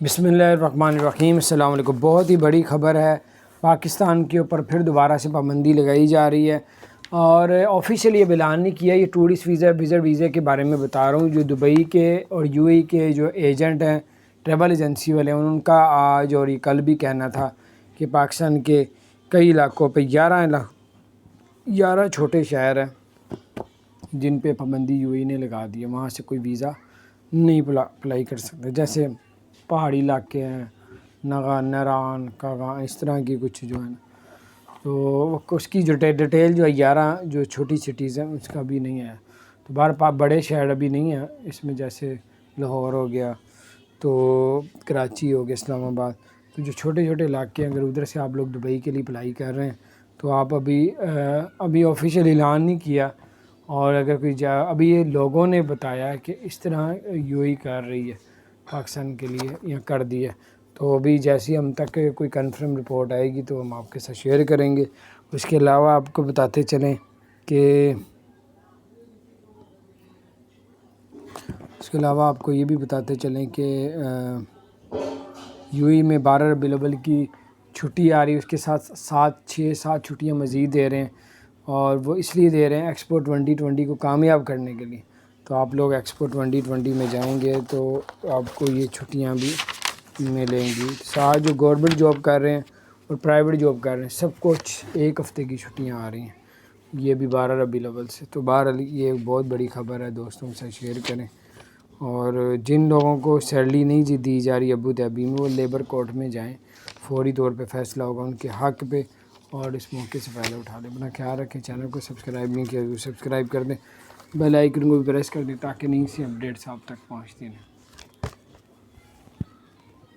بسم اللہ الرحمن الرحیم۔ السلام علیکم۔ بہت ہی بڑی خبر ہے، پاکستان کے اوپر پھر دوبارہ سے پابندی لگائی جا رہی ہے اور آفیشیلی یہ اعلان نہیں کیا۔ یہ ٹورسٹ ویزے کے بارے میں بتا رہا ہوں۔ جو دبئی کے اور یو اے کے جو ایجنٹ ہیں، ٹریول ایجنسی والے، ان کا آج اور یہ کل بھی کہنا تھا کہ پاکستان کے کئی علاقوں پہ 11 چھوٹے شہر ہیں جن پہ پابندی یو اے نے لگا دی ہے، وہاں سے کوئی ویزا نہیں اپلائی کر سکتے، جیسے پہاڑی علاقے ہیں، نران، کاغاں، اس طرح کی کچھ جو ہے نا، تو اس کی جو ڈیٹیل جو ہے 11 جو چھوٹی سٹیز ہیں اس کا بھی نہیں ہے۔ تو بڑے شہر ابھی نہیں ہیں اس میں، جیسے لاہور ہو گیا، تو کراچی ہو گیا، اسلام آباد۔ تو جو چھوٹے چھوٹے علاقے ہیں، اگر ادھر سے آپ لوگ دبئی کے لیے اپلائی کر رہے ہیں تو آپ ابھی آفیشیل اعلان نہیں کیا، اور اگر کوئی ابھی یہ لوگوں نے بتایا کہ اس طرح یو اے کر رہی ہے پاکستان کے لیے یا کر دی ہے، تو ابھی جیسی ہم تک کوئی کنفرم رپورٹ آئے گی تو ہم آپ کے ساتھ شیئر کریں گے۔ اس کے علاوہ آپ کو بتاتے چلیں کہ یہ بھی بتاتے چلیں کہ یو اے میں 12 ربیع الاول کی چھٹی آ رہی ہے، اس کے ساتھ 7 چھٹیاں مزید دے رہے ہیں، اور وہ اس لیے دے رہے ہیں ایکسپو 2020 کو کامیاب کرنے کے لیے۔ تو آپ لوگ ایکسپو 2020 میں جائیں گے تو آپ کو یہ چھٹیاں بھی ملیں گی۔ ساتھ جو گورنمنٹ جاب کر رہے ہیں اور پرائیویٹ جاب کر رہے ہیں، سب کچھ ایک ہفتے کی چھٹیاں آ رہی ہیں، یہ بھی 12 ربیع الاول سے۔ تو بہرحال یہ بہت بڑی خبر ہے، دوستوں کے ساتھ شیئر کریں۔ اور جن لوگوں کو سیلری نہیں دی جا رہی ابو ظہبی میں، وہ لیبر کورٹ میں جائیں، فوری طور پہ فیصلہ ہوگا ان کے حق پہ، اور اس موقع سے فائدہ اٹھا لیں۔ اپنا خیال رکھیں، چینل کو سبسکرائب نہیں کیا تو سبسکرائب کر دیں، بیل آئیکن کو بھی پریس کر دیں تاکہ نئی سی اپڈیٹس آپ تک پہنچتی رہیں۔